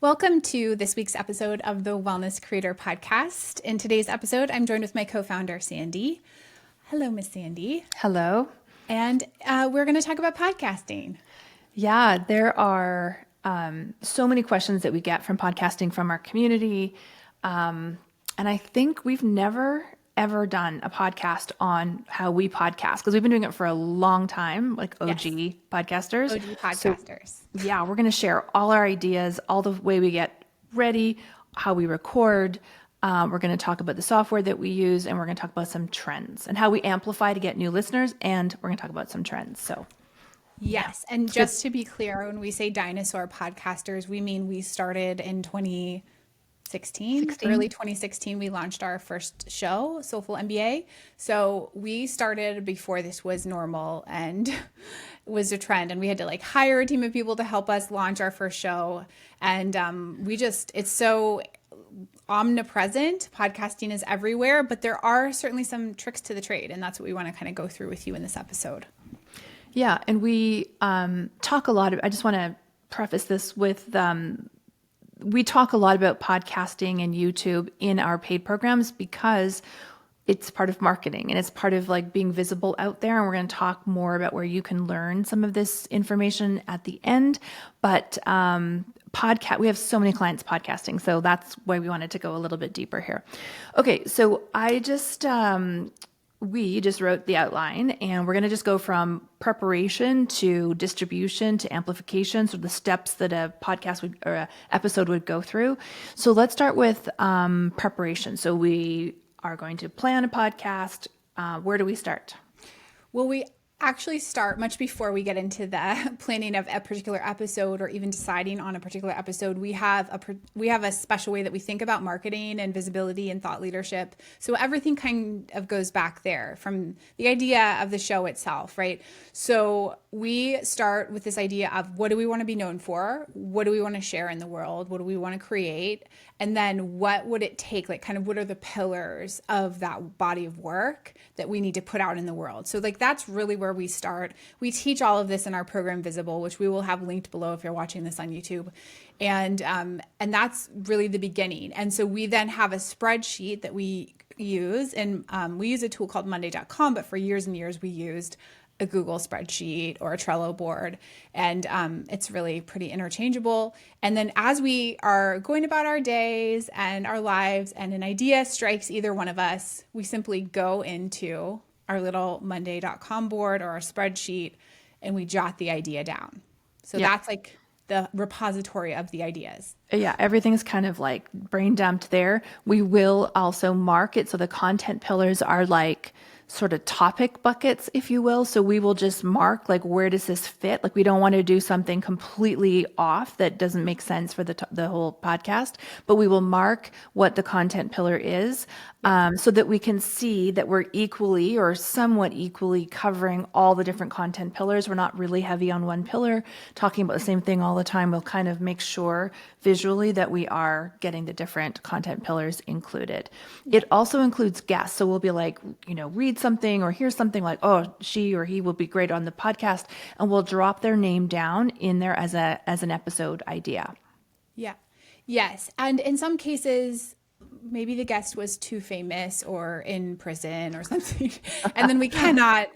Welcome to this week's episode of the Wellness Creator Podcast. In today's episode, I'm joined with my co-founder, Sandy. Hello, Miss Sandy. Hello. And we're going to talk about podcasting. Yeah, there are so many questions that we get from podcasting from our community. And I think we've never, ever done a podcast on how we podcast because we've been doing it for a long time, like OG podcasters. OG podcasters. Yeah, we're going to share all our ideas, all the way we get ready, how we record. We're going to talk about the software that we use, and we're going to talk about some trends and how we amplify to get new listeners. And we're going to talk about some trends. So, yes. And just to be clear, when we say dinosaur podcasters, we mean we started in 2016, early 2016, we launched our first show, Soulful MBA. So we started before this was normal and was a trend, and we had to like hire a team of people to help us launch our first show. And it's so omnipresent. Podcasting is everywhere, but there are certainly some tricks to the trade, and that's what we want to kind of go through with you in this episode. Yeah, and we talk a lot I just want to preface this with we talk a lot about podcasting and YouTube in our paid programs because it's part of marketing and it's part of like being visible out there. And we're going to talk more about where you can learn some of this information at the end. But we have so many clients podcasting, so that's why we wanted to go a little bit deeper here. Okay, so we just wrote the outline, and we're going to just go from preparation to distribution to amplification. So the steps that a podcast or an episode would go through. So let's start with preparation. So we are going to plan a podcast. Where do we start? Well, we actually start much before we get into the planning of a particular episode or even deciding on a particular episode. We have a special way that we think about marketing and visibility and thought leadership. So everything kind of goes back there from the idea of the show itself, right? So we start with this idea of what do we want to be known for? What do we want to share in the world? What do we want to create? And then what would it take? Like kind of what are the pillars of that body of work that we need to put out in the world? So like that's really where we start. We teach all of this in our program Visible, which we will have linked below if you're watching this on YouTube. And that's really the beginning. And so we then have a spreadsheet that we use, and we use a tool called Monday.com, but for years and years we used a Google spreadsheet or a Trello board. And it's really pretty interchangeable. And then as we are going about our days and our lives and an idea strikes either one of us, we simply go into our little Monday.com board or our spreadsheet and we jot the idea down. So that's like the repository of the ideas. Yeah, everything's kind of like brain dumped there. We will also mark it. So the content pillars are like sort of topic buckets, if you will. So we will just mark like, where does this fit? Like we don't want to do something completely off that doesn't make sense for the whole podcast, but we will mark what the content pillar is so that we can see that we're equally or somewhat equally covering all the different content pillars. We're not really heavy on one pillar, talking about the same thing all the time. We'll kind of make sure visually that we are getting the different content pillars included. It also includes guests. So we'll be like, read something or hear something like, oh, she or he will be great on the podcast. And we'll drop their name down in there as an episode idea. Yeah. Yes. And in some cases, maybe the guest was too famous or in prison or something, and then we cannot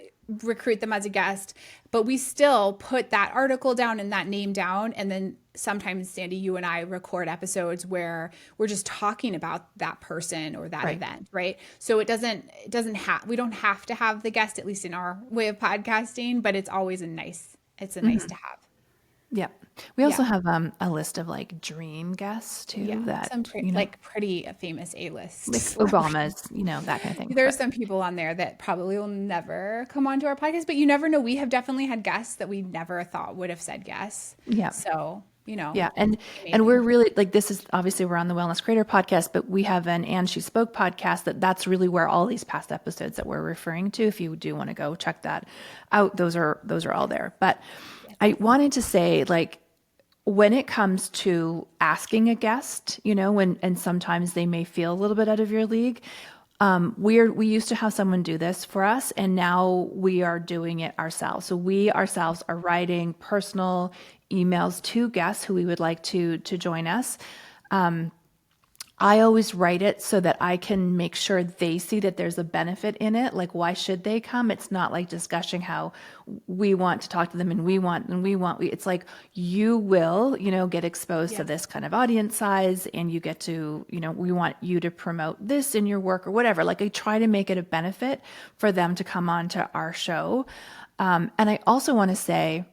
recruit them as a guest, but we still put that article down and that name down. And then sometimes, Sandy, you and I record episodes where we're just talking about that person or that event, right? So we don't have to have the guest, at least in our way of podcasting, but it's always nice to have. Yeah. We also have a list of like dream guests too. Yeah, that some pretty famous A-list. Like Obama's, that kind of thing. There are some people on there that probably will never come onto our podcast, but you never know. We have definitely had guests that we never thought would have said yes. Yeah. So, Yeah. And we're really like, this is obviously we're on the Wellness Creator podcast, but we have an And She Spoke podcast that's really where all these past episodes that we're referring to, if you do want to go check that out, those are all there. But I wanted to say, like, when it comes to asking a guest, and sometimes they may feel a little bit out of your league, We used to have someone do this for us, and now we are doing it ourselves. So we ourselves are writing personal emails to guests who we would like to join us. I always write it so that I can make sure they see that there's a benefit in it. Like, why should they come? It's not like just gushing how we want to talk to them and we want, it's like, you will, get exposed to this kind of audience size, and you get to, we want you to promote this in your work or whatever. Like, I try to make it a benefit for them to come on to our show. And I also want to say,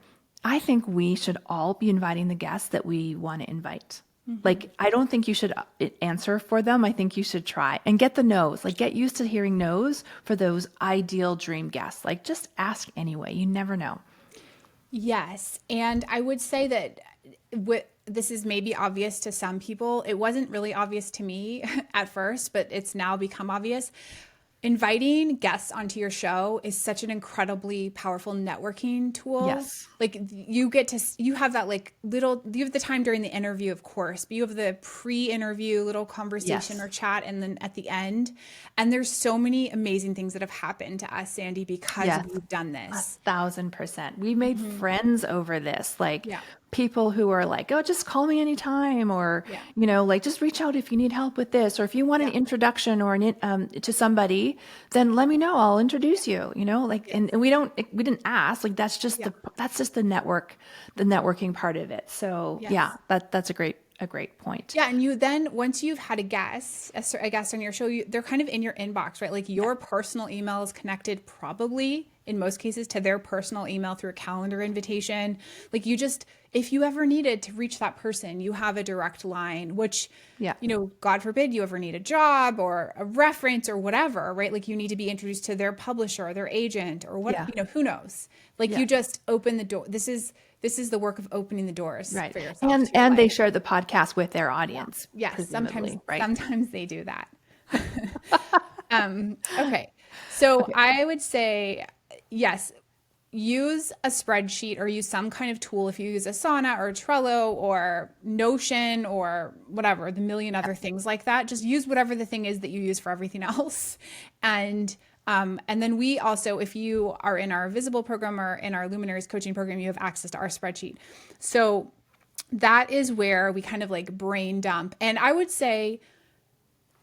I think we should all be inviting the guests that we want to invite. Like, I don't think you should answer for them. I think you should try and get the no's, like get used to hearing no's for those ideal dream guests. Like, just ask anyway. You never know. Yes. And I would say that this is maybe obvious to some people. It wasn't really obvious to me at first, but it's now become obvious. Inviting guests onto your show is such an incredibly powerful networking tool. Yes. Like, you have that you have the time during the interview, of course, but you have the pre-interview little conversation or chat, and then at the end. And there's so many amazing things that have happened to us, Sandy, because we've done this. 1,000%. We made friends over this. Like, people who are like, oh, just call me anytime, or, like, just reach out if you need help with this, or if you want an introduction or to somebody, then let me know. I'll introduce you, like, and we didn't ask, like, that's just the networking part of it. So that's a great point. Yeah. And you then, once you've had a guest on your show, they're kind of in your inbox, right? Like, your personal email is connected probably in most cases to their personal email through a calendar invitation. Like, if you ever needed to reach that person, you have a direct line, which, God forbid you ever need a job or a reference or whatever, right? Like, you need to be introduced to their publisher or their agent or what, who knows? Like, you just open the door. This is the work of opening the doors for yourself. And they share the podcast with their audience. Yes. Sometimes they do that. Okay. So I would say, yes, use a spreadsheet or use some kind of tool. If you use Asana or Trello or Notion or whatever, the million other things like that, just use whatever the thing is that you use for everything else. And then we also, if you are in our Visible program or in our Luminaries coaching program, you have access to our spreadsheet. So that is where we kind of like brain dump. And I would say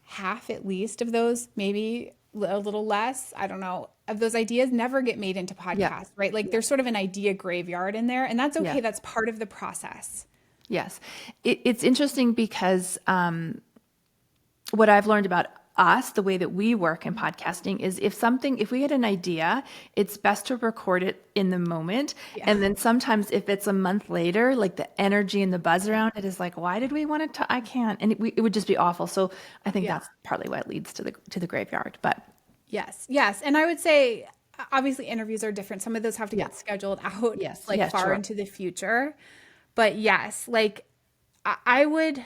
half at least of those, maybe a little less, I don't know, of those ideas never get made into podcasts, right? Like, there's sort of an idea graveyard in there, and that's okay. That's part of the process. Yes. It's interesting because what I've learned about us, the way that we work in podcasting, is if we get an idea, it's best to record it in the moment. Yeah. And then sometimes if it's a month later, like, the energy and the buzz around it is like, why did we want to, I can't, and it would just be awful. So I think that's partly what leads to the graveyard, but. Yes. And I would say, obviously interviews are different. Some of those have to get scheduled out far into the future, but yes, like, I would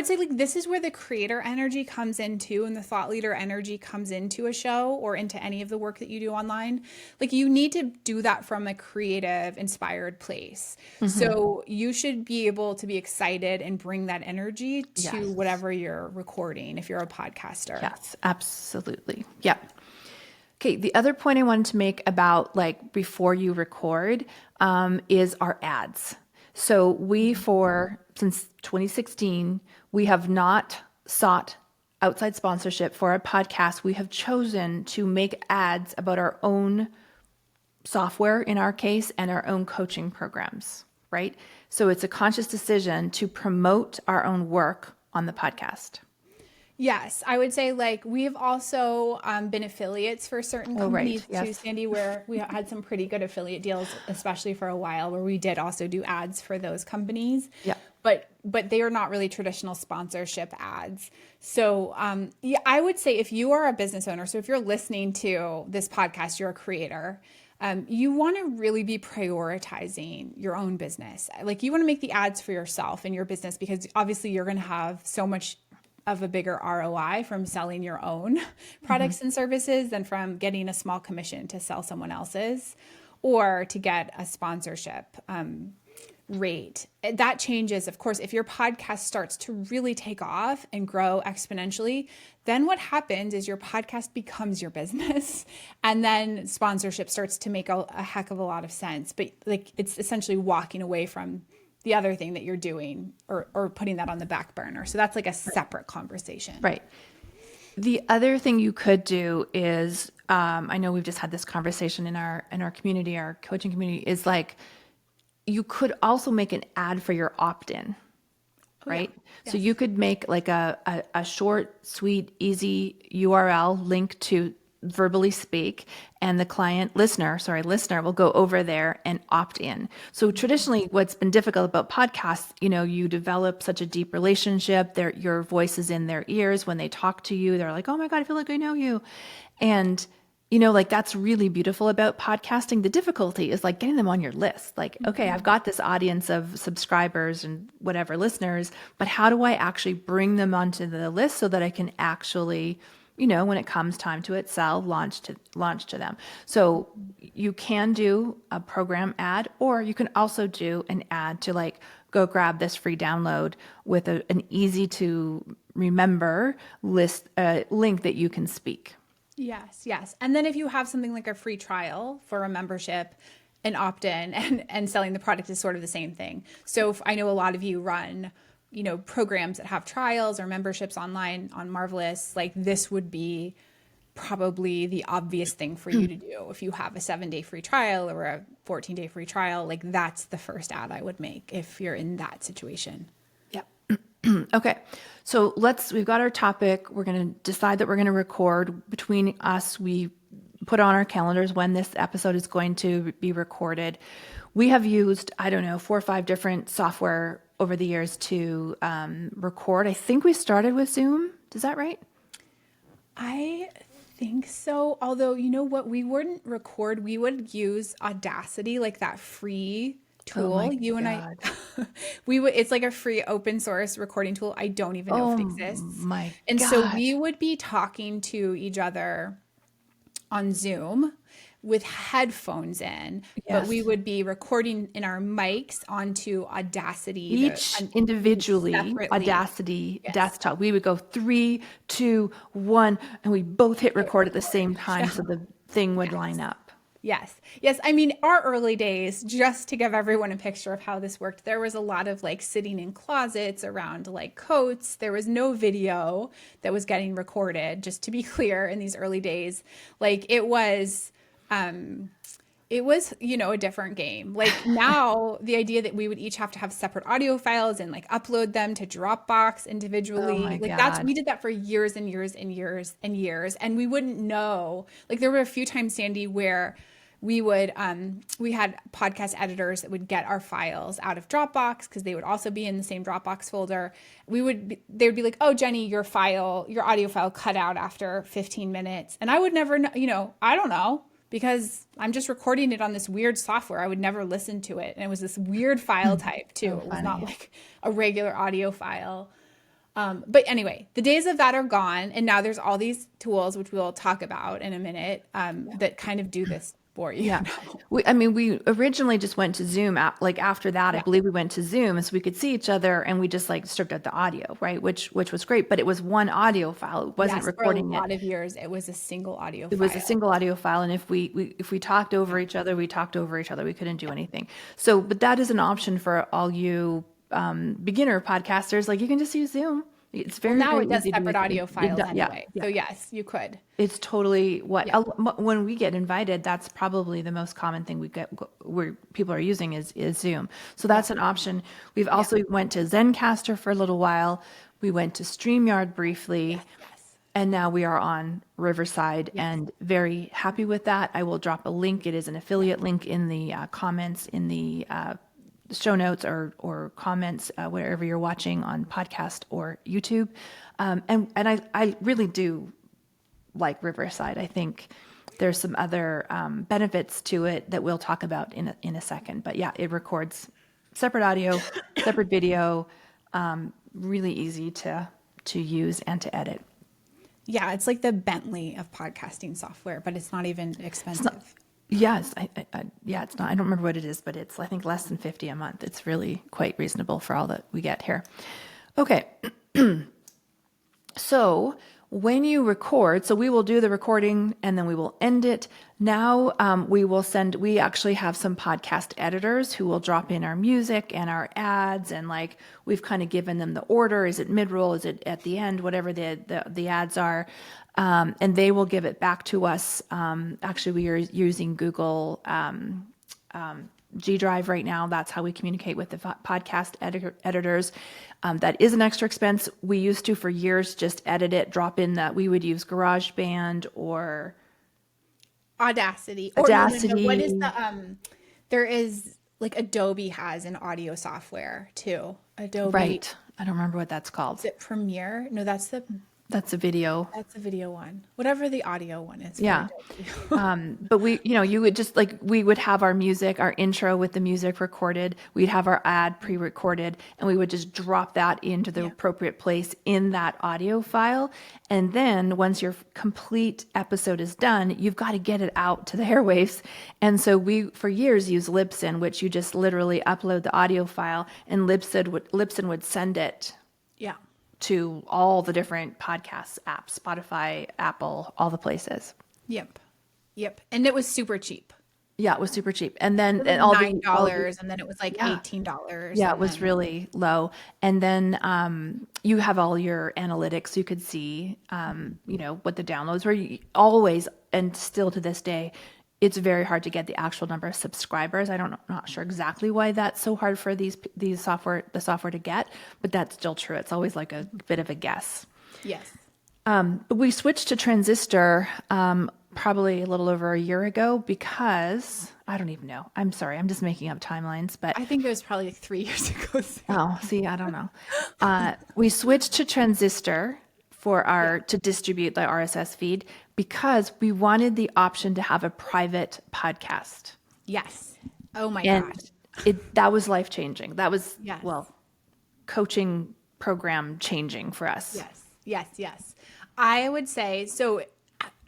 say, like, this is where the creator energy comes into, and the thought leader energy comes into a show or into any of the work that you do online. Like, you need to do that from a creative, inspired place. Mm-hmm. So you should be able to be excited and bring that energy to whatever you're recording if you're a podcaster. Yes, absolutely. Yeah. Okay. The other point I wanted to make about, like, before you record is our ads. So since 2016, we have not sought outside sponsorship for our podcast. We have chosen to make ads about our own software, in our case, and our own coaching programs, right? So it's a conscious decision to promote our own work on the podcast. Yes, I would say, like, we've also been affiliates for certain companies too, Sandy, where we had some pretty good affiliate deals, especially for a while, where we did also do ads for those companies. Yeah. But they are not really traditional sponsorship ads. So I would say, if you are a business owner, so if you're listening to this podcast, you're a creator, you want to really be prioritizing your own business. Like, you want to make the ads for yourself and your business, because obviously you're going to have so much of a bigger ROI from selling your own products and services than from getting a small commission to sell someone else's or to get a sponsorship rate. That changes, of course, if your podcast starts to really take off and grow exponentially, then what happens is your podcast becomes your business. And then sponsorship starts to make a heck of a lot of sense. But like it's essentially walking away from the other thing that you're doing or putting that on the back burner. So that's like a separate conversation. Right. The other thing you could do is, I know we've just had this conversation in our community, our coaching community, is like, you could also make an ad for your opt-in, right? Yeah. So Yes. you could make like a short, sweet, easy URL link to Verbally Speak, and the listener will go over there and opt in. So traditionally what's been difficult about podcasts, you develop such a deep relationship, your voice is in their ears. When they talk to you, they're like, oh my God, I feel like I know you. And like that's really beautiful about podcasting. The difficulty is like getting them on your list. Like, okay, I've got this audience of subscribers and whatever listeners, but how do I actually bring them onto the list so that I can actually, when it comes time to it, launch to them. So you can do a program ad, or you can also do an ad to like, go grab this free download with an easy to remember list link that you can speak. Yes. And then if you have something like a free trial for a membership and opt-in and selling the product is sort of the same thing. So if I know a lot of you run, programs that have trials or memberships online on Marvelous, like this would be probably the obvious thing for you to do. If you have a 7-day free trial or a 14-day free trial, like that's the first ad I would make if you're in that situation. Okay. So we've got our topic. We're going to decide that we're going to record between us. We put on our calendars when this episode is going to be recorded. We have used, 4 or 5 different software over the years to record. I think we started with Zoom. Is that right? I think so. Although, you know what? We wouldn't record. We would use Audacity, like that free tool. my You and God. it's like a free open source recording tool. I don't even know if it exists. My And so God. we would be talking to each other on Zoom with headphones in, but we Yes. would be recording in our mics onto Audacity. Each individually, separately. Audacity desktop. We would go 3, 2, 1, and we both hit record at the same time, so the thing would line up. Yes. I mean, our early days, just to give everyone a picture of how this worked, there was a lot of like sitting in closets around like coats. There was no video that was getting recorded, just to be clear, in these early days. Like it was, a different game. Like now, the idea that we would each have to have separate audio files and like upload them to Dropbox individually, Oh my like God. we did that for years and years and years and years, and we wouldn't know. Like there were a few times, Sandy, where we would we had podcast editors that would get our files out of Dropbox because they would also be in the same Dropbox folder. They would be like, oh, Jenny, your audio file cut out after 15 minutes. And I would never know, I don't know, because I'm just recording it on this weird software. I would never listen to it. And it was this weird file type too. It was not like a regular audio file. But anyway, the days of that are gone. And now there's all these tools, which we'll talk about in a minute, that kind of do this for you. Yeah. We originally just went to Zoom. After that, I believe we went to Zoom so we could see each other, and we just like stripped out the audio, right? Which was great, but it was one audio file. It wasn't recording for a lot it. of years, it was a single audio It file. was a single audio file, and if we talked over each other, we talked over each other. We couldn't do anything. So, but that is an option for all you beginner podcasters. Like you can just use Zoom. It's very Now very it does easy to separate make audio it. files Yeah. anyway. So yes, you could. It's totally when we get invited, that's probably the most common thing we get where people are using is Zoom. So that's an option. We've also went to Zencaster for a little while. We went to StreamYard briefly. And now we are on Riverside and very happy with that. I will drop a link. It is an affiliate link in the comments in the show notes or comments wherever you're watching on podcast or YouTube. And I really do like Riverside. I think there's some other benefits to it that we'll talk about in a second. But yeah, it records separate audio, separate video, really easy to use and to edit. Yeah, it's like the Bentley of podcasting software, but it's not even expensive. Yes, yeah, it's not, I don't remember what it is, but it's, I think, less than 50 a month. It's really quite reasonable for all that we get here. Okay. So when you record, so we will do the recording and then we will end it. Now we actually have some podcast editors who will drop in our music and our ads, and like we've kind of given them the order. Is it mid-roll? Is it at the end? Whatever the ads are. And they will give it back to us. Actually, we are using Google G Drive right now. That's how we communicate with the podcast editors. That is an extra expense. We used to for years just edit it, drop in that we would use GarageBand or Audacity. Audacity. Or no, what is the there is like Adobe has an audio software too. Adobe. Right. I don't remember what that's called. Is it Premiere? No, that's a video. video one. Whatever the audio one is. Yeah. But you would just like, we would have our music, our intro with the music recorded. We'd have our ad pre-recorded, and we would just drop that into the appropriate place in that audio file. And then once your complete episode is done, you've got to get it out to the airwaves. And so we, for years, used Libsyn, which you just literally upload the audio file, and Libsyn would send it Yeah. to all the different podcast apps, Spotify, Apple, all the places. Yep. And it was super cheap. Yeah, it was super cheap. And then And all $9, and then it was like $18. yeah, it and was then, really low. And then you have all your analytics. You could see, what the downloads were. Always, and still to this day, it's very hard to get the actual number of subscribers. Not sure exactly why that's so hard for the software to get, but that's still true. It's always like a bit of a guess. Yes. But we switched to Transistor probably a little over a year ago because I don't even know. I'm sorry. I'm just making up timelines, but I think it was probably like 3 years ago. oh, see, I don't know. We switched to Transistor to distribute the RSS feed because we wanted the option to have a private podcast. Yes. Oh my And gosh. that was life changing. That was, Yes. coaching program changing for us. Yes. I would say, so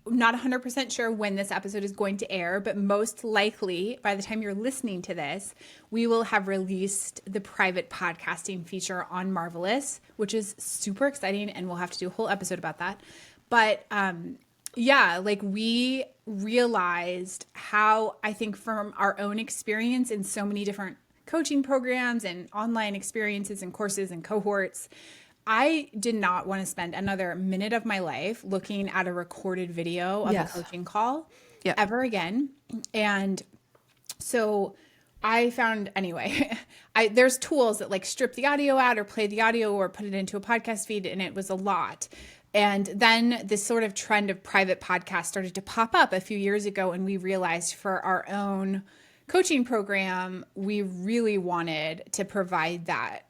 not 100% sure when this episode is going to air, but most likely by the time you're listening to this, we will have released the private podcasting feature on Marvelous, which is super exciting, and we'll have to do a whole episode about that. But like we realized how, I think from our own experience in so many different coaching programs and online experiences and courses and cohorts, I did not want to spend another minute of my life looking at a recorded video of a coaching call ever again. And so I found, anyway, there's tools that like strip the audio out or play the audio or put it into a podcast feed, and it was a lot. And then this sort of trend of private podcasts started to pop up a few years ago, and we realized for our own coaching program, we really wanted to provide that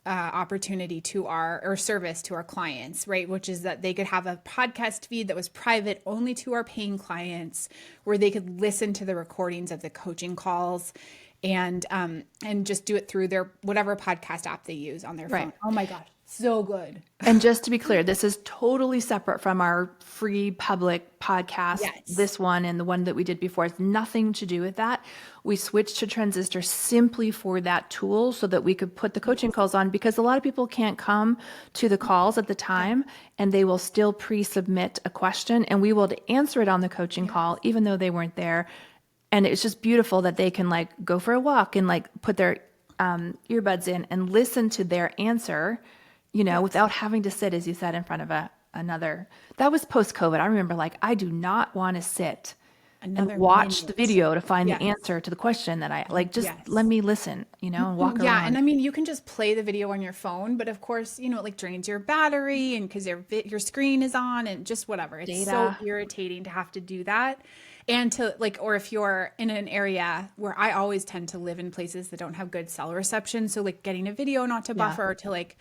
opportunity or service to our clients, right? Which is that they could have a podcast feed that was private only to our paying clients, where they could listen to the recordings of the coaching calls and just do it through their whatever podcast app they use on their phone. Oh my gosh, so good. And just to be clear, this is totally separate from our free public podcast. Yes. This one and the one that we did before has nothing to do with that. We switched to Transistor simply for that tool so that we could put the coaching calls on, because a lot of people can't come to the calls at the time, and they will still pre-submit a question, and we will answer it on the coaching call, even though they weren't there. And it's just beautiful that they can like go for a walk and like put their earbuds in and listen to their answer, without having to sit, as you said, in front of another. That was post-COVID. I remember like, I do not want to sit and watch the video to find the answer to the question that I like. Just let me listen, and walk around. Yeah, and I mean, you can just play the video on your phone, but of course, it like drains your battery, and because your screen is on, and just whatever. It's so irritating to have to do that. And to like, or if you're in an area where I always tend to live in places that don't have good cell reception, so like getting a video not to buffer, to like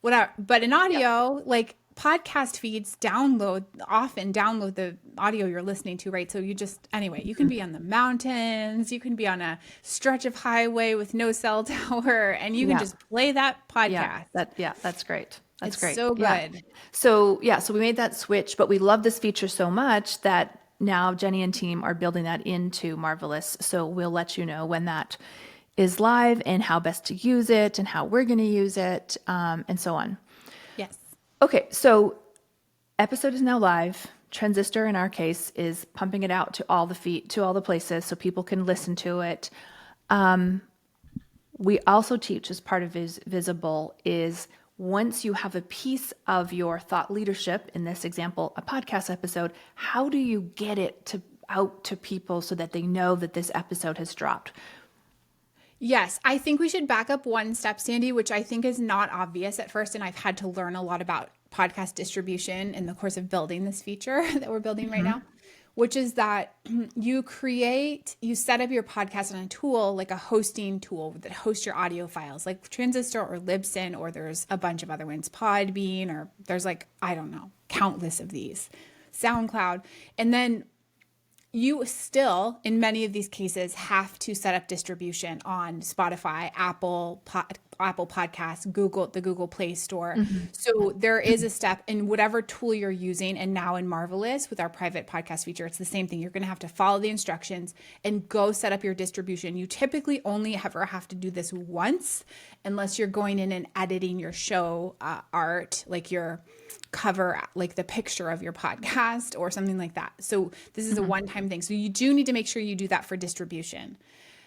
whatever. But in audio, like podcast feeds often download the audio you're listening to, right? So you can be on the mountains, you can be on a stretch of highway with no cell tower, and you can just play that podcast. That's great. That's it's great. So good. So we made that switch, but we love this feature so much that now Jenny and team are building that into Marvelous. So we'll let you know when that is live and how best to use it and how we're going to use it, and so on. Yes. Okay, so episode is now live. Transistor, in our case, is pumping it out to all the places so people can listen to it. We also teach, as part of Visible, is once you have a piece of your thought leadership, in this example, a podcast episode, how do you get it out to people so that they know that this episode has dropped? Yes, I think we should back up one step, Sandy, which I think is not obvious at first. And I've had to learn a lot about podcast distribution in the course of building this feature that we're building right now, which is that you set up your podcast on a tool, like a hosting tool that hosts your audio files, like Transistor or Libsyn, or there's a bunch of other ones, Podbean, or there's like, I don't know, countless of these, SoundCloud. And then you still, in many of these cases, have to set up distribution on Spotify, Apple Podcasts, the Google Play Store. So there is a step in whatever tool you're using. And now in Marvelous, with our private podcast feature, it's the same thing. You're going to have to follow the instructions and go set up your distribution. You typically only ever have to do this once, unless you're going in and editing your show art, like your cover, like the picture of your podcast or something like that. So this is a one-time thing. So you do need to make sure you do that for distribution.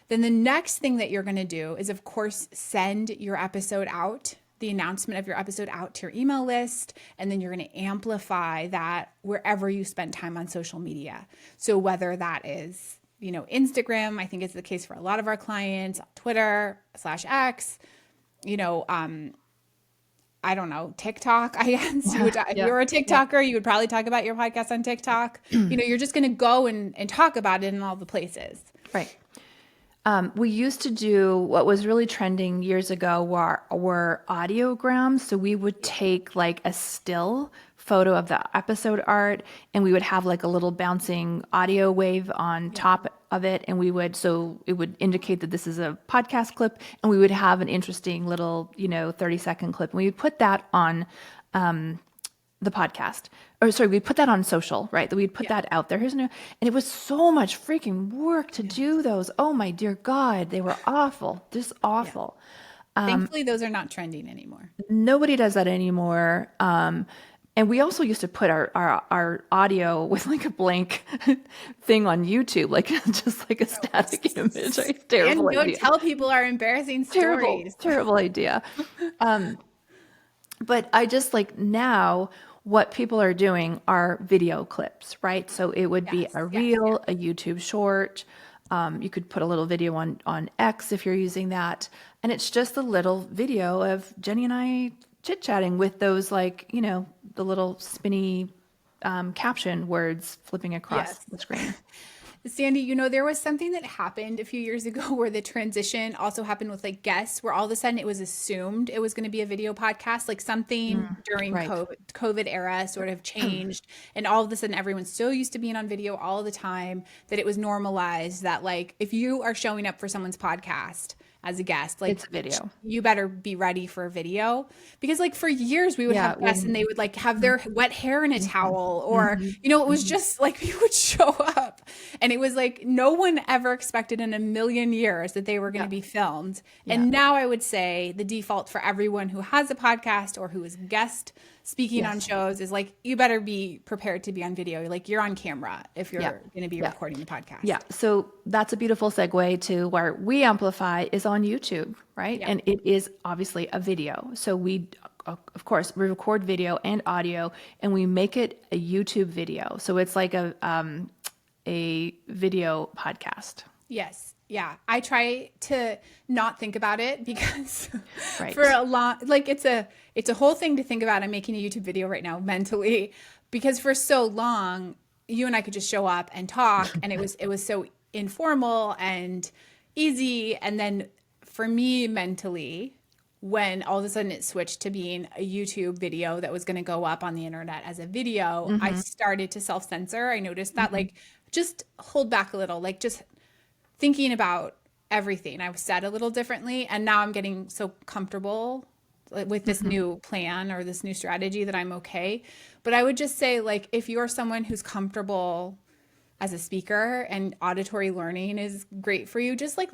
Then the next thing that you're going to do is, of course, send your episode out, the announcement of your episode out to your email list. And then you're going to amplify that wherever you spend time on social media. So whether that is, Instagram, I think is the case for a lot of our clients, Twitter/X, I don't know, TikTok, I guess. If you're a TikToker, you would probably talk about your podcast on TikTok. You're just going to go and talk about it in all the places. Right. We used to do what was really trending years ago were audiograms. So we would take like a still photo of the episode art, and we would have like a little bouncing audio wave on top of it. And so it would indicate that this is a podcast clip, and we would have an interesting little, 30-second clip. And we would put that on the podcast, we put that on social, right? That we'd put that out there. And it was so much freaking work to do those. Oh my dear God, they were awful, just awful. Thankfully, those are not trending anymore. Nobody does that anymore. And we also used to put our audio with like a blank thing on YouTube, like just like a static image. Right? Terrible and idea. Don't tell people our embarrassing stories. Terrible idea. But I just like now what people are doing are video clips, right? So it would be a reel, a YouTube short. You could put a little video on X if you're using that. And it's just a little video of Jenny and I chit-chatting with those the little spinny caption words flipping across the screen. Sandy, there was something that happened a few years ago where the transition also happened with like guests, where all of a sudden it was assumed it was going to be a video podcast, like something during COVID era sort of changed. And all of a sudden everyone's so used to being on video all the time that it was normalized that like, if you are showing up for someone's podcast as a guest, like it's a video, you better be ready for a video, because like for years we would have guests and they would like have their wet hair in a towel, or it was just like we would show up and it was like no one ever expected in a million years that they were going to be filmed. And now I would say the default for everyone who has a podcast or who is guest speaking on shows is like, you better be prepared to be on video. Like you're on camera if you're going to be recording the podcast. Yeah. So that's a beautiful segue to where We Amplify is on YouTube, right? Yeah. And it is obviously a video. So we, of course, we record video and audio and we make it a YouTube video. So it's like a video podcast. Yes. Yeah. I try to not think about it because for a long, like it's a whole thing to think about. I'm making a YouTube video right now mentally, because for so long you and I could just show up and talk and it was so informal and easy. And then for me mentally, when all of a sudden it switched to being a YouTube video that was going to go up on the internet as a video, I started to self-censor. I noticed that like, just hold back a little, like just thinking about everything. I've said a little differently. And now I'm getting so comfortable with this new plan or this new strategy that I'm okay. But I would just say, like, if you're someone who's comfortable as a speaker, and auditory learning is great for you. Just like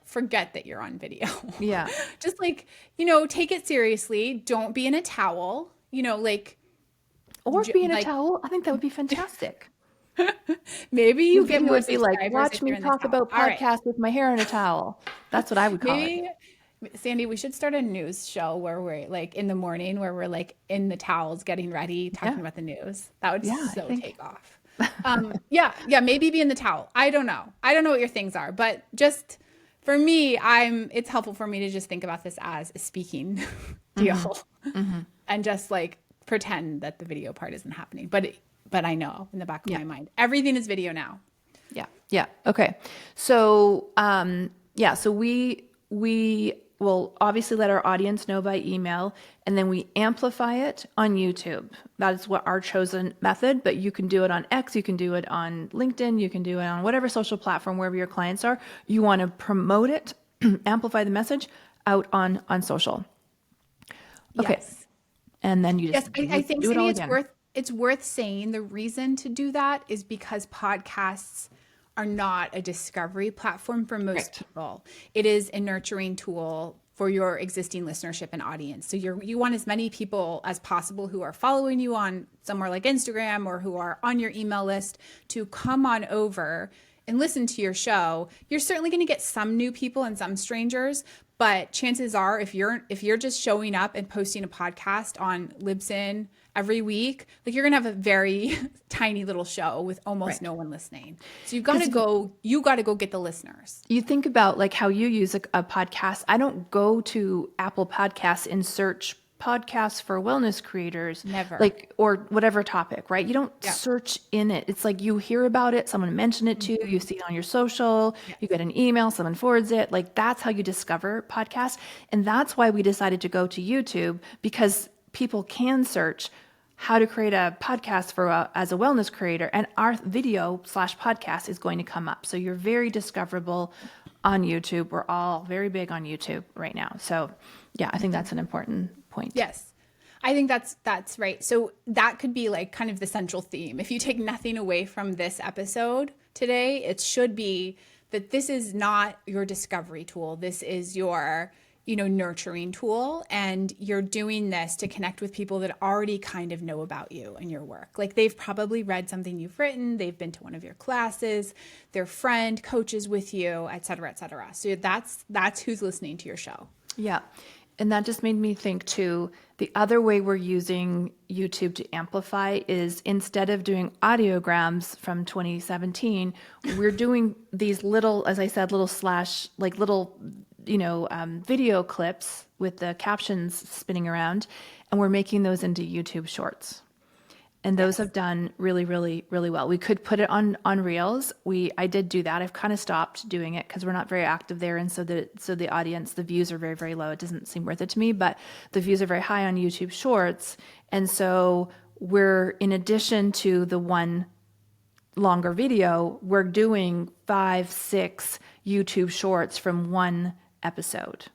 forget that you're on video. Yeah. Just like, take it seriously. Don't be in a towel. Or be in a Like towel. I think that would be fantastic. maybe The you get video more would be like, subscribers if watch me you're in the talk towel. about All right. podcast with my hair in a towel. That's what I would call it. Maybe, Sandy, we should start a news show where we're like in the morning, where we're like in the towels getting ready, talking Yeah. about the news. That would Yeah, I so think. take off. Yeah, maybe be in the towel. I don't know. I don't know what your things are, but just for me, it's helpful for me to just think about this as a speaking deal and just like pretend that the video part isn't happening. But I know in the back of Yeah. my mind, everything is video now. Yeah. Yeah. Okay. So, yeah, so we will obviously let our audience know by email, and then we amplify it on YouTube. That is what our chosen method, but you can do it on X, you can do it on LinkedIn, you can do it on whatever social platform, wherever your clients are. You want to promote it, amplify the message out on social. Okay. Yes. And then you Yes, just I think, do it all Cindy, again. it's worth saying the reason to do that is because podcasts are not a discovery platform for most Correct. people. It is a nurturing tool for your existing listenership and audience. So you want as many people as possible who are following you on somewhere like Instagram or who are on your email list to come on over and listen to your show. You're certainly going to get some new people and some strangers, but chances are if you're just showing up and posting a podcast on Libsyn every week, like you're going to have a very tiny little show with almost Right. no one listening. So you got to go get the listeners. You think about like how you use a podcast. I don't go to Apple Podcasts and search podcasts for wellness creators, Never. like, or whatever topic, right? You don't Yeah. search in it. It's like you hear about it, someone mentioned it to you, you see it on your social, you get an email, someone forwards it. Like that's how you discover podcasts. And that's why we decided to go to YouTube, because people can search how to create a podcast as a wellness creator, and our video/podcast is going to come up. So you're very discoverable on YouTube. We're all very big on YouTube right now. So yeah, I think that's an important point. Yes. I think that's right. So that could be like kind of the central theme. If you take nothing away from this episode today, it should be that this is not your discovery tool. This is your, nurturing tool. And you're doing this to connect with people that already kind of know about you and your work. Like they've probably read something you've written, they've been to one of your classes, their friend coaches with you, et cetera, et cetera. So that's who's listening to your show. Yeah. And that just made me think too, the other way we're using YouTube to amplify is instead of doing audiograms from 2017, we're doing these little, as I said, little video clips with the captions spinning around, and we're making those into YouTube shorts. And those have done really, really, really well. We could put it on Reels. I did do that. I've kind of stopped doing it because we're not very active there, and so the audience, the views are very, very low. It doesn't seem worth it to me, but the views are very high on YouTube Shorts, and so we're, in addition to the one longer video, we're doing 5, 6 YouTube Shorts from one episode.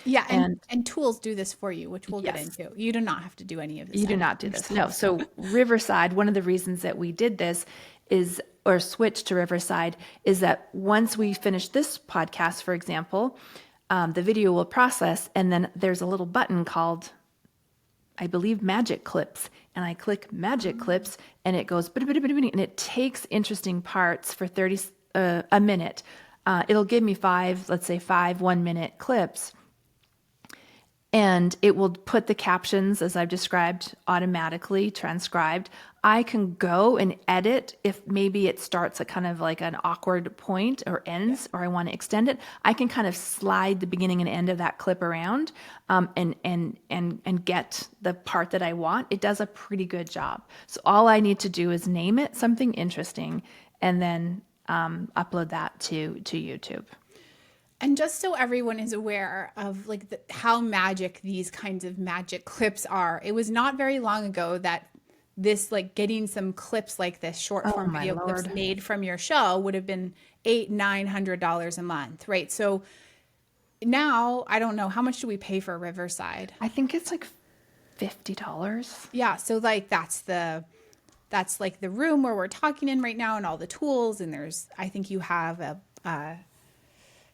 Yeah, and tools do this for you, which we'll get Yes. into. You do not have to do any of this. You do not do this. No. So Riverside, one of the reasons that we did this is, or switched to Riverside, is that once we finish this podcast, for example, the video will process, and then there's a little button called, I believe, Magic Clips. And I click Magic Clips, and it goes, and it takes interesting parts for a minute. It'll give me 5 1-minute clips. And it will put the captions, as I've described, automatically transcribed. I can go and edit if maybe it starts at kind of like an awkward point or ends, or I want to extend it. I can kind of slide the beginning and end of that clip around, and get the part that I want. It does a pretty good job. So all I need to do is name it something interesting, and then upload that to YouTube. And just so everyone is aware of like how magic these kinds of magic clips are, it was not very long ago that this, like, getting some clips like this, short form my video clips Lord. made from your show would have been $800-900 a month, right? So now I don't know, how much do we pay for Riverside? I think it's like $50. Yeah, so like that's that's like the room where we're talking in right now and all the tools. And I think you have a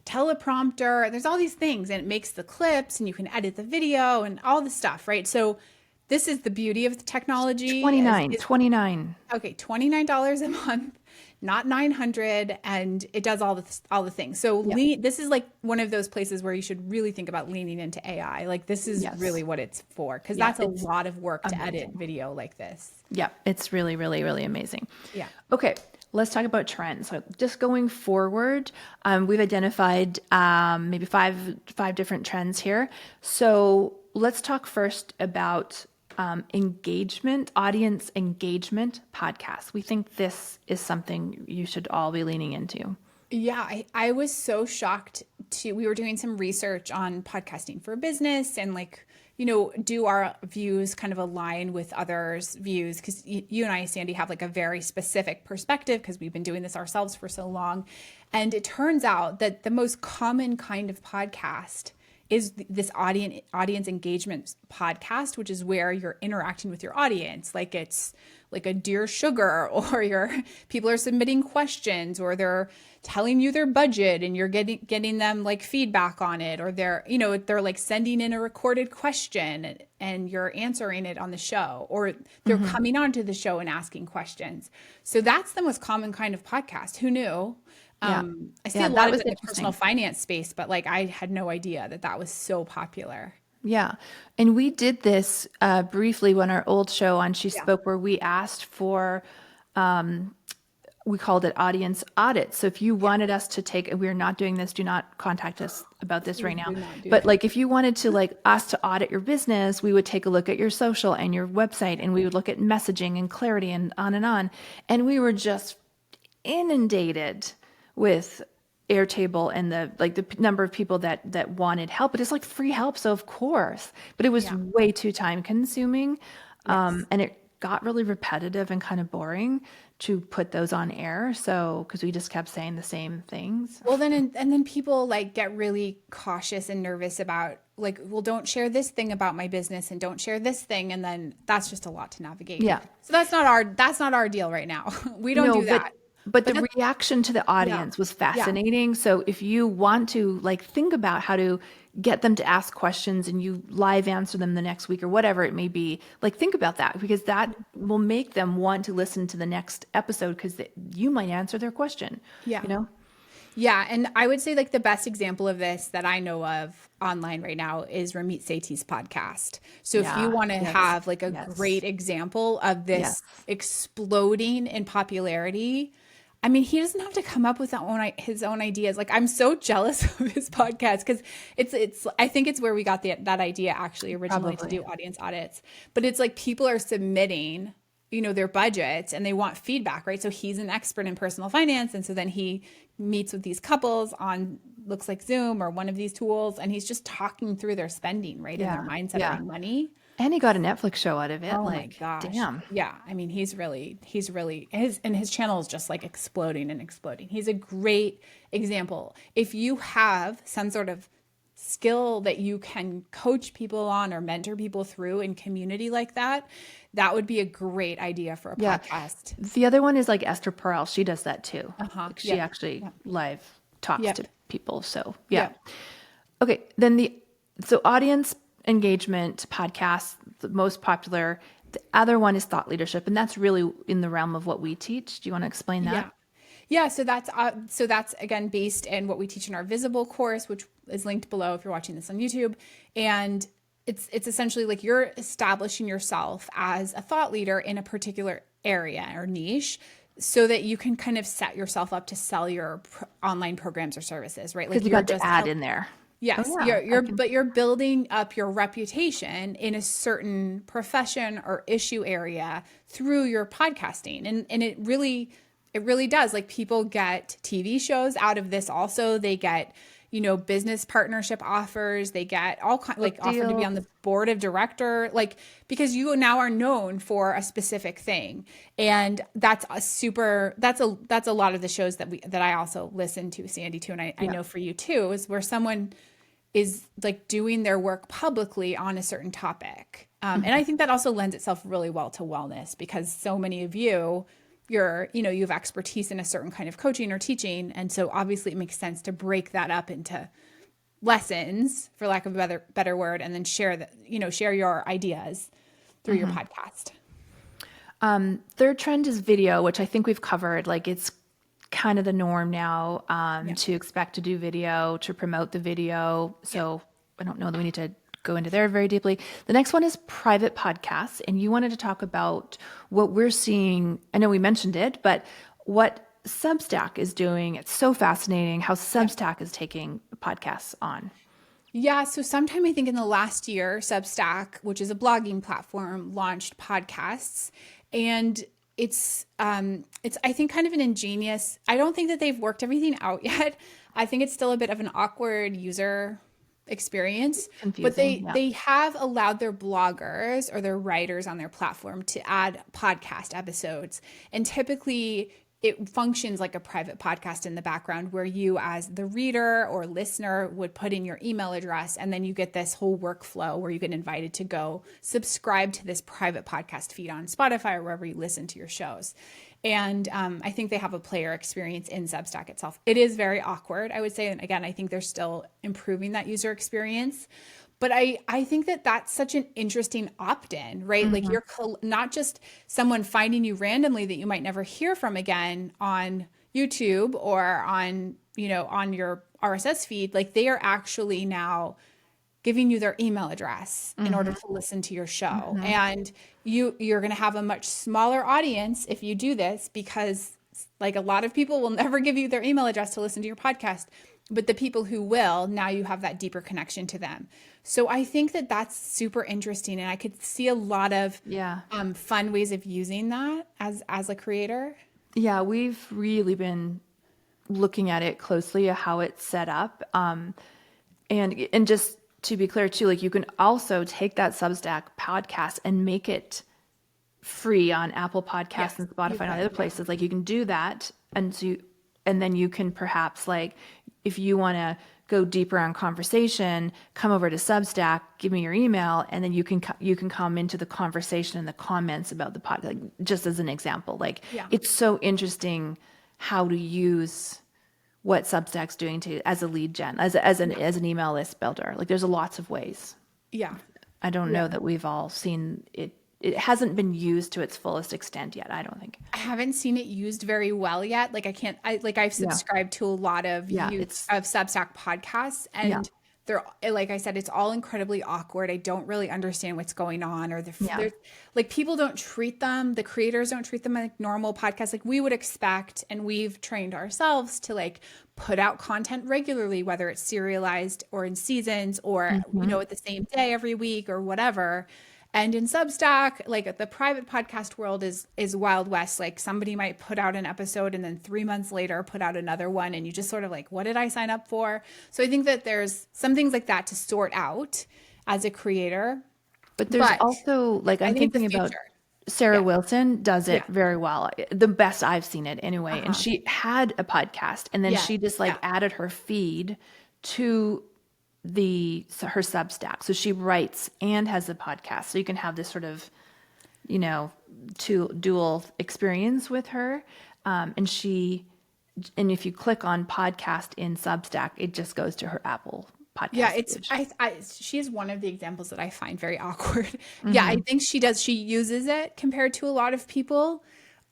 teleprompter. There's all these things, and it makes the clips, and you can edit the video and all the stuff, right? So this is the beauty of the technology. 29. Okay, $29 a month, not 900, and it does all the things. So this is like one of those places where you should really think about leaning into AI. Like this is really what it's for, because that's a lot of work to edit video like this. Yeah, it's really, really, really amazing. Yeah. Okay, let's talk about trends. So just going forward, we've identified maybe five different trends here. So let's talk first about audience engagement podcasts. We think this is something you should all be leaning into. Yeah, I was so shocked we were doing some research on podcasting for business, and like, do our views kind of align with others' views? Because you and I, Sandy, have like a very specific perspective because we've been doing this ourselves for so long. And it turns out that the most common kind of podcast is this audience engagement podcast, which is where you're interacting with your audience. Like it's like a Dear Sugar, or people are submitting questions, or they're telling you their budget and you're getting them like feedback on it, or they're like sending in a recorded question and you're answering it on the show, or they're coming onto the show and asking questions. So that's the most common kind of podcast. Who knew? I see a lot of it in the personal finance space, but like I had no idea that was so popular. Yeah. And we did this briefly when our old show on She Spoke, where we asked for, we called it audience audit. So if you wanted us to take, we're not doing this, do not contact us about this right now. But like if you wanted to like us to audit your business, we would take a look at your social and your website, and we would look at messaging and clarity and on and on. And we were just inundated with Airtable and the number of people that wanted help. But it's like free help, so of course. But it was way too time consuming, and it got really repetitive and kind of boring to put those on air. So because we just kept saying the same things. Well, then people like get really cautious and nervous about like, well, don't share this thing about my business and don't share this thing, and then that's just a lot to navigate. Yeah. So that's not our deal right now. We don't do that. But the reaction to the audience was fascinating. So if you want to like think about how to get them to ask questions and you live answer them the next week or whatever it may be, like think about that, because that will make them want to listen to the next episode, because you might answer their question. Yeah. Yeah. And I would say like the best example of this that I know of online right now is Ramit Sethi's podcast. So if you want to have like a great example of this exploding in popularity, I mean, he doesn't have to come up with his own ideas. Like, I'm so jealous of his podcast, because I think it's where we got that idea actually originally to do audience audits. But it's like people are submitting, their budgets, and they want feedback, right? So he's an expert in personal finance, and so then he meets with these couples on looks like Zoom or one of these tools, and he's just talking through their spending, right, and their mindset around money. And he got a Netflix show out of it. Oh like, my gosh. Damn. Yeah. I mean, his channel is just like exploding and exploding. He's a great example. If you have some sort of skill that you can coach people on or mentor people through in community like that, that would be a great idea for a podcast. The other one is like Esther Perel. She does that too. Like she actually live talks to people. So Okay. Then so audience engagement podcasts, the most popular. The other one is thought leadership, and that's really in the realm of what we teach. Do you want to explain that? Yeah. So that's again based in what we teach in our Visible course, which is linked below if you're watching this on YouTube. And it's essentially like you're establishing yourself as a thought leader in a particular area or niche, so that you can kind of set yourself up to sell your online programs or services, right? Like you got the ad in there. Yes, but you're building up your reputation in a certain profession or issue area through your podcasting, and it really does. Like people get TV shows out of this. Also, they get business partnership offers. They get all offered to be on the board of director, like because you now are known for a specific thing, and that's a lot of the shows that I also listen to, Sandy, too, and I know for you too, is where someone is like doing their work publicly on a certain topic. And I think that also lends itself really well to wellness because so many of you, you have expertise in a certain kind of coaching or teaching. And so obviously it makes sense to break that up into lessons, for lack of a better word, and then share your ideas through your podcast. Third trend is video, which I think we've covered. Like it's kind of the norm now to expect to do video, to promote the video. So I don't know that we need to go into there very deeply. The next one is private podcasts. And you wanted to talk about what we're seeing. I know we mentioned it, but what Substack is doing. It's so fascinating how Substack is taking podcasts on. Yeah, so sometime I think in the last year, Substack, which is a blogging platform, launched podcasts, and it's I think kind of an ingenious. I don't think that they've worked everything out yet. I think it's still a bit of an awkward user experience, but they have allowed their bloggers or their writers on their platform to add podcast episodes, and typically it functions like a private podcast in the background where you as the reader or listener would put in your email address, and then you get this whole workflow where you get invited to go subscribe to this private podcast feed on Spotify or wherever you listen to your shows. And I think they have a player experience in Substack itself. It is very awkward, I would say. And again, I think they're still improving that user experience. But I think that that's such an interesting opt-in, right? Like you're not just someone finding you randomly that you might never hear from again on YouTube or on your RSS feed. Like they are actually now giving you their email address in order to listen to your show. And you're going to have a much smaller audience if you do this, because like a lot of people will never give you their email address to listen to your podcast. But the people who will, now you have that deeper connection to them. So I think that that's super interesting. And I could see a lot of fun ways of using that as a creator. Yeah, we've really been looking at it closely, how it's set up. And just to be clear too, like you can also take that Substack podcast and make it free on Apple Podcasts and Spotify and other places. Like you can do that. And then you can perhaps, like, if you want to go deeper on conversation, come over to Substack, give me your email, and then you can come into the conversation in the comments about the podcast, like, just as an example. Like, it's so interesting how to use what Substack's doing as a lead gen, as an email list builder. Like, there's lots of ways. Yeah. I don't know that we've all seen it. It hasn't been used to its fullest extent yet, I don't think. I haven't seen it used very well yet. Like I've subscribed to a lot of Substack podcasts, and they're, like I said, it's all incredibly awkward. I don't really understand what's going on, or like people don't treat them, the creators don't treat them like normal podcasts. Like we would expect, and we've trained ourselves to like put out content regularly, whether it's serialized or in seasons or, at the same day every week or whatever. And in Substack, like the private podcast world is Wild West. Like somebody might put out an episode and then 3 months later put out another one, and you just sort of like, what did I sign up for? So I think that there's some things like that to sort out as a creator. But there's also, like, I'm thinking about Sarah Wilson does it very well. The best I've seen it anyway. And she had a podcast, and then she just added her feed to her Substack. So she writes and has a podcast. So you can have this sort of, dual experience with her. And if you click on podcast in Substack, it just goes to her Apple podcast. Yeah, she is one of the examples that I find very awkward. Yeah, I think she uses it compared to a lot of people.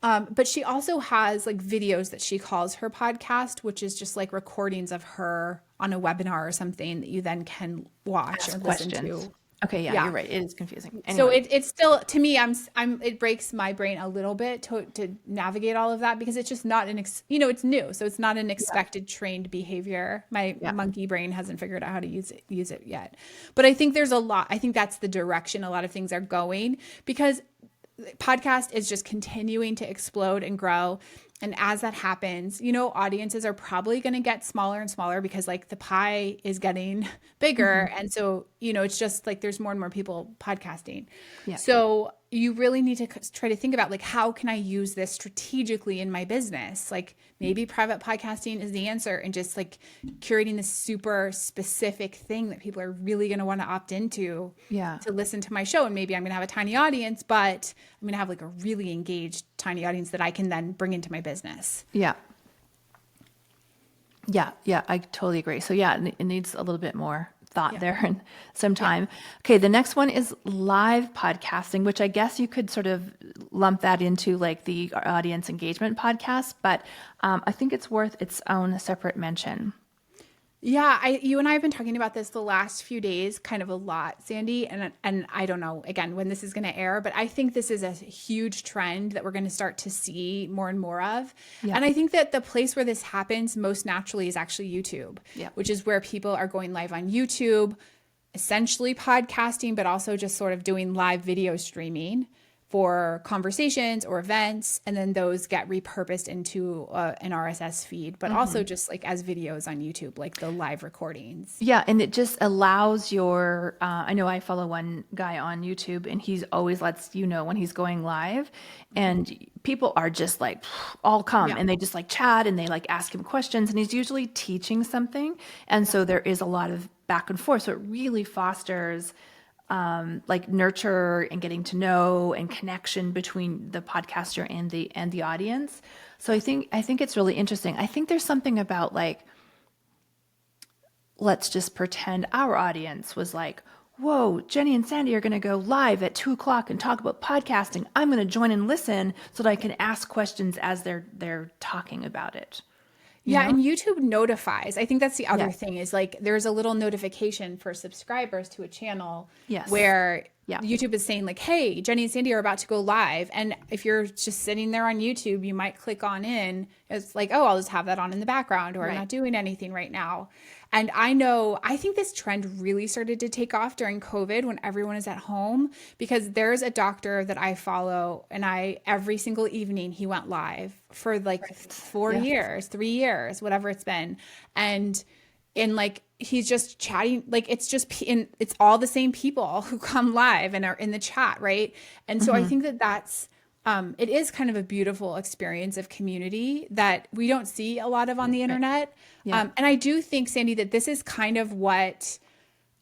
But she also has like videos that she calls her podcast, which is just like recordings of her on a webinar or something that you then can watch or listen to. Okay, you're right. It is confusing. Anyway. So it's still, to me, it breaks my brain a little bit to navigate all of that, because it's just not it's new, so it's not an expected trained behavior. My monkey brain hasn't figured out how to use it yet. But I think there's a lot. I think that's the direction a lot of things are going, because podcast is just continuing to explode and grow. And as that happens, you know, audiences are probably going to get smaller and smaller because like the pie is getting bigger. And so, you know, it's just like there's more and more people podcasting. Yeah. So you really need to try to think about like, how can I use this strategically in my business? Like maybe private podcasting is the answer, and just like curating this super specific thing that people are really going to want to opt into Yeah. to listen to my show. And maybe I'm going to have a tiny audience, but I'm going to have like a really engaged tiny audience that I can then bring into my business. Yeah. Yeah. Yeah. I totally agree. So yeah, it needs a little bit more thought there and some time. Okay. The next one is live podcasting, which I guess you could sort of lump that into like the audience engagement podcast, but I think it's worth its own separate mention. Yeah, you and I have been talking about this the last few days kind of a lot, Sandy, and I don't know again when this is going to air, but I think this is a huge trend that we're going to start to see more and more of. Yeah. And I think that the place where this happens most naturally is actually YouTube, which is where people are going live on YouTube, essentially podcasting, but also just sort of doing live video streaming for conversations or events, and then those get repurposed into an RSS feed, but also just like as videos on YouTube, like the live recordings. Yeah, and it just allows your, I know I follow one guy on YouTube and he's always lets you know when he's going live, and people are just like all come and they just like chat and they like ask him questions, and he's usually teaching something. And so there is a lot of back and forth. So it really fosters like nurture and getting to know and connection between the podcaster and the audience. So I think it's really interesting. I think there's something about like, let's just pretend our audience was like, whoa, Jenny and Sandy are going to go live at 2:00 and talk about podcasting. I'm going to join and listen so that I can ask questions as they're talking about it. Yeah, and YouTube notifies. I think that's the other thing is like there's a little notification for subscribers to a channel where YouTube is saying like, hey, Jenny and Sandy are about to go live. And if you're just sitting there on YouTube, you might click on in. It's like, oh, I'll just have that on in the background, or I'm not doing anything right now. And I think this trend really started to take off during COVID when everyone is at home, because there's a doctor that I follow, and every single evening he went live for like 4 years, 3 years, whatever it's been. And like, he's just chatting, like it's all the same people who come live and are in the chat. Right. And so I think that's, it is kind of a beautiful experience of community that we don't see a lot of on the internet. And I do think, Sandy, that this is kind of what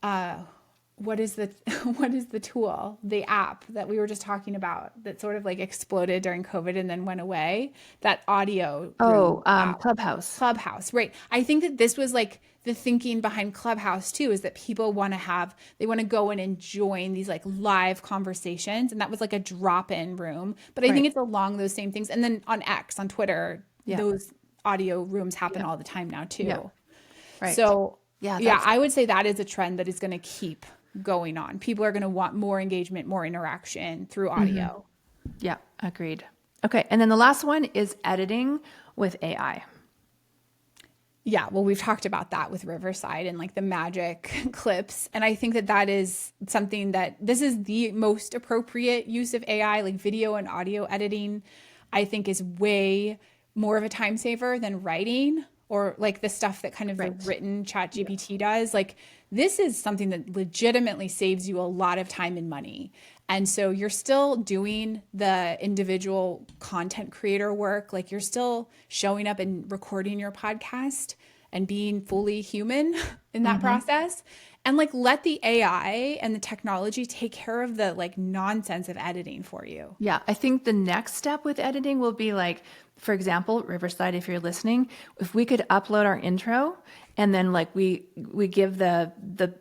is the tool, the app that we were just talking about that sort of like exploded during COVID and then went away, that audio. Clubhouse. Right. I think that this was like the thinking behind Clubhouse too, is that people they want to go in and join these like live conversations. And that was like a drop-in room, but I think it's along those same things. And then on X, on Twitter, those audio rooms happen all the time now too. Yeah. Right. So I would say that is a trend that is going to keep going on. People are going to want more engagement, more interaction through audio. Yeah, agreed. Okay. And then the last one is editing with AI. Yeah, well, we've talked about that with Riverside and like the magic clips. And I think that is something that this is the most appropriate use of AI, like video and audio editing, I think is way more of a time saver than writing or like the stuff that kind of the written ChatGPT does. Like this is something that legitimately saves you a lot of time and money. And so you're still doing the individual content creator work. Like you're still showing up and recording your podcast and being fully human in that process. And like let the AI and the technology take care of the like nonsense of editing for you. Yeah, I think the next step with editing will be like, for example, Riverside, if you're listening, if we could upload our intro and then like we give the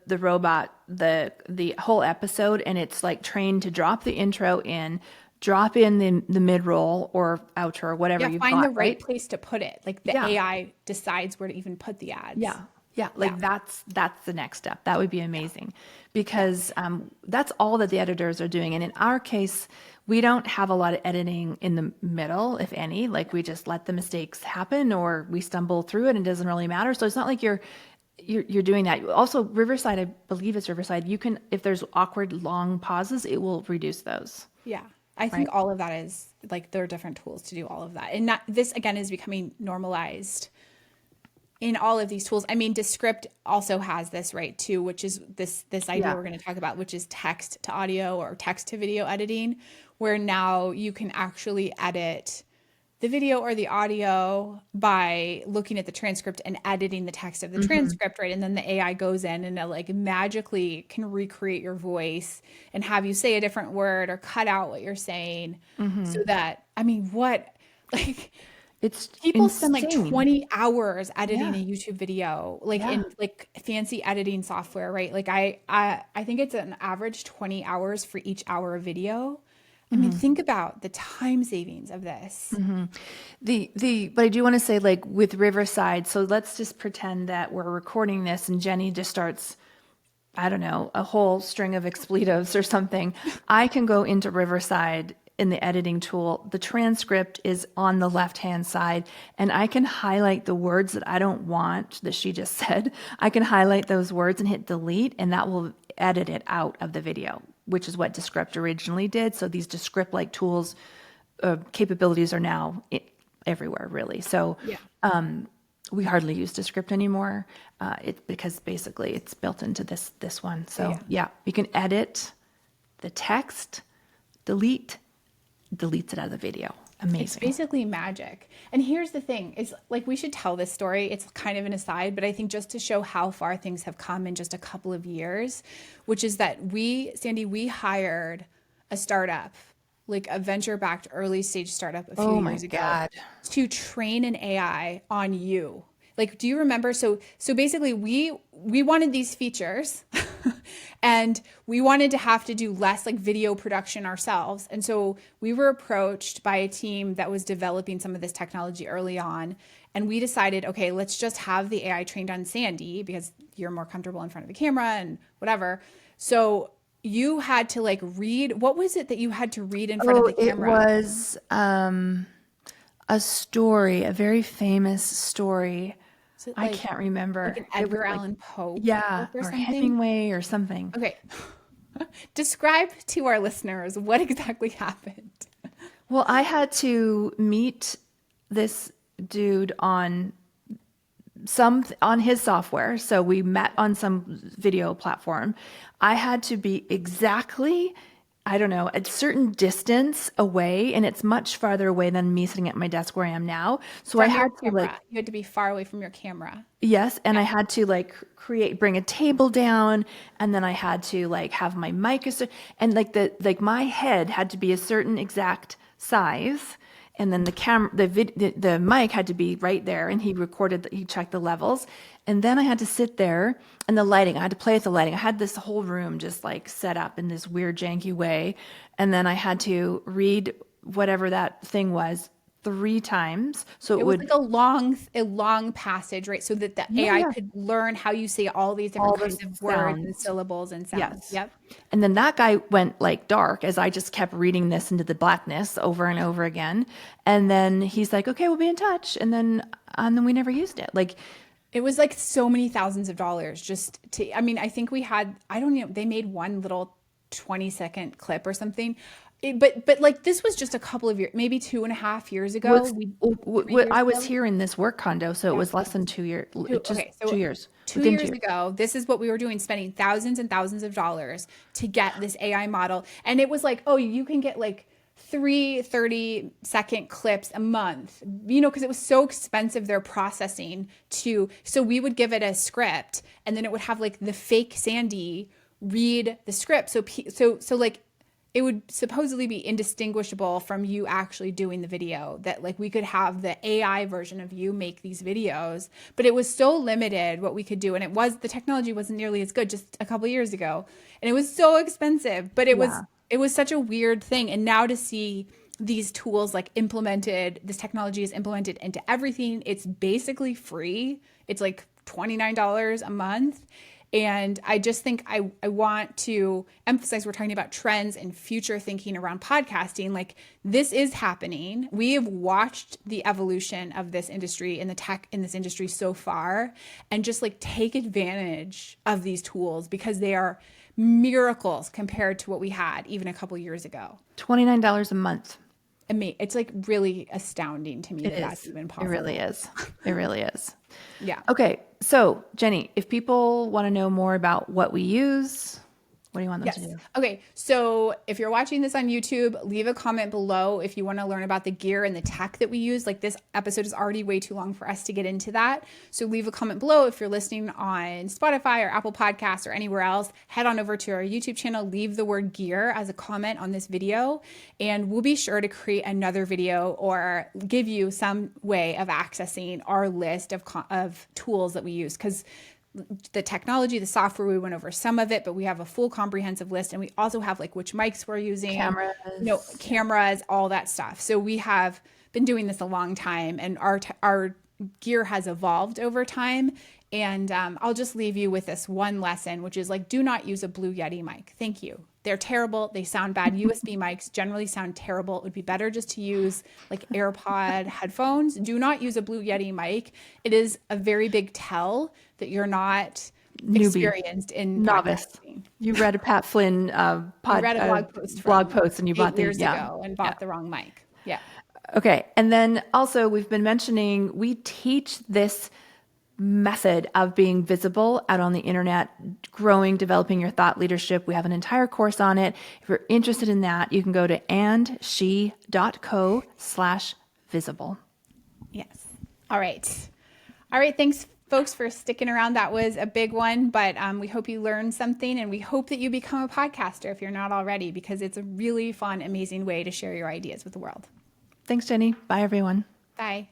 robot the whole episode, and it's like trained to drop the intro in, drop in the mid-roll or outro or whatever you've got. Find the right place to put it. Like the AI decides where to even put the ads. Yeah, that's the next step. That would be amazing because that's all that the editors are doing. And in our case, we don't have a lot of editing in the middle, if any. Like we just let the mistakes happen or we stumble through it and it doesn't really matter. So it's not like you're doing that. Also, Riverside, I believe it's Riverside, you can, if there's awkward long pauses, it will reduce those. Yeah. I think Right. all of that is like there are different tools to do all of that. And not, this again is becoming normalized in all of these tools. I mean, Descript also has this right too, which is this idea Yeah. we're going to talk about, which is text to audio or text to video editing, where now you can actually edit the video or the audio by looking at the transcript and editing the text of the Hmm. transcript, right? And then the AI goes in and it like magically can recreate your voice and have you say a different word or cut out what you're saying so Hmm. that, I mean, what, like, It's people spend like insane. 20 hours editing Yeah. a YouTube video, like Yeah. in like fancy editing software, right? Like I think it's an average 20 hours for each hour of video. I mean, Hmm. think about the time savings of this. Hmm. But I do want to say, like with Riverside, so let's just pretend that we're recording this and Jenny just starts, I don't know, a whole string of expletives or something. I can go into Riverside in the editing tool. The transcript is on the left-hand side, and I can highlight the words that I don't want that she just said. I can highlight those words and hit delete, and that will edit it out of the video, which is what Descript originally did. So these Descript-like tools, capabilities are now everywhere, really. So Yeah. we hardly use Descript anymore, because basically it's built into this one. So Yeah. yeah, you can edit the text, delete, deletes it out of the video. It's Amazing. basically magic. And here's the thing, is like we should tell this story. It's kind of an aside, but I think just to show how far things have come in just a couple of years, which is that Sandy, we hired a startup, like a venture-backed early stage startup a few Oh my years ago God. to train an AI on you. Like, do you remember? So basically we wanted these features and we wanted to have to do less like video production ourselves. And so we were approached by a team that was developing some of this technology early on. And we decided, okay, let's just have the AI trained on Sandy because you're more comfortable in front of the camera and whatever. So you had to like read, what was it that you had to read in front of Oh, the it camera? was a story, a very famous story. Is it I can't like remember. an It was Edgar like, Allan Poe yeah, book or or something? Hemingway or something. Okay. Describe to our listeners what exactly happened. Well, I had to meet this dude on his software. So we met on some video platform. I had to be exactly, I don't know, a certain distance away, and it's much farther away than me sitting at my desk where I am now. So I From your had to like, camera. You had to be far away from your camera. yes, and I had to like bring a table down, and then I had to like have my mic, and like my head had to be a certain exact size, and then the camera, the mic had to be right there, and he checked the levels, and then I had to sit there, and the lighting, I had to play with the lighting. I had this whole room just like set up in this weird janky way, and then I had to read whatever that thing was 3 times, so It it was would. like a long passage, right? So that the Yeah, AI yeah. could learn how you say all these different All the kinds of words and sounds. syllables and sounds. Yes. Yep. And then that guy went like dark as I just kept reading this into the blackness over and over again. And then he's like, "Okay, we'll be in touch." And then we never used it. Like, It was like so many thousands of dollars just to, I mean, I think we had, I don't know, they made one little 20-second clip or something. But like this was just a couple of years, maybe 2.5 years ago. was We 3 years I was ago. here in this work condo, so it Yeah. was less than 2 years, just Okay, two so years, two within years 2 years. ago, this is what we were doing, spending thousands and thousands of dollars to get this AI model. And it was like, oh, you can get like three 30-second clips a month, because it was so expensive, their processing so we would give it a script and then it would have like the fake Sandy read the script. So like it would supposedly be indistinguishable from you actually doing the video, that like we could have the AI version of you make these videos, but it was so limited what we could do. And the technology wasn't nearly as good just a couple of years ago. And it was so expensive, but Yeah. it was such a weird thing. And now to see these tools like implemented, this technology is implemented into everything. It's basically free. It's like $29 a month. And I just think I want to emphasize, we're talking about trends and future thinking around podcasting. Like this is happening. We have watched the evolution of this industry and the tech in this industry so far, and just like take advantage of these tools because they are miracles compared to what we had even a couple years ago. $29 a month. It's like really astounding to me that that's even possible. It really is. It really is. Yeah. Okay. So, Jenny, if people want to know more about what we use, what do you want them to do? Okay. So if you're watching this on YouTube, leave a comment below if you want to learn about the gear and the tech that we use. Like, this episode is already way too long for us to get into that. So leave a comment below. If you're listening on Spotify or Apple Podcasts or anywhere else, head on over to our YouTube channel, leave the word gear as a comment on this video, and we'll be sure to create another video or give you some way of accessing our list of tools that we use. Because the technology, the software, we went over some of it, but we have a full comprehensive list. And we also have like which mics we're using, cameras, all that stuff. So we have been doing this a long time, and our gear has evolved over time. And I'll just leave you with this one lesson, which is like, do not use a Blue Yeti mic. Thank you. They're terrible. They sound bad. USB mics generally sound terrible. It would be better just to use like AirPod headphones. Do not use a Blue Yeti mic. It is a very big tell that you're not experienced in novice. Podcasting. You read a Pat Flynn read a blog post and you bought years ago and bought the wrong mic. Yeah. Okay. And then also, we've been mentioning, we teach this method of being visible out on the internet, growing, developing your thought leadership. We have an entire course on it. If you're interested in that, you can go to andshe.co/visible. Yes. All right. Thanks, folks, for sticking around. That was a big one, but we hope you learned something, and we hope that you become a podcaster if you're not already, because it's a really fun, amazing way to share your ideas with the world. Thanks, Jenny. Bye, everyone. Bye.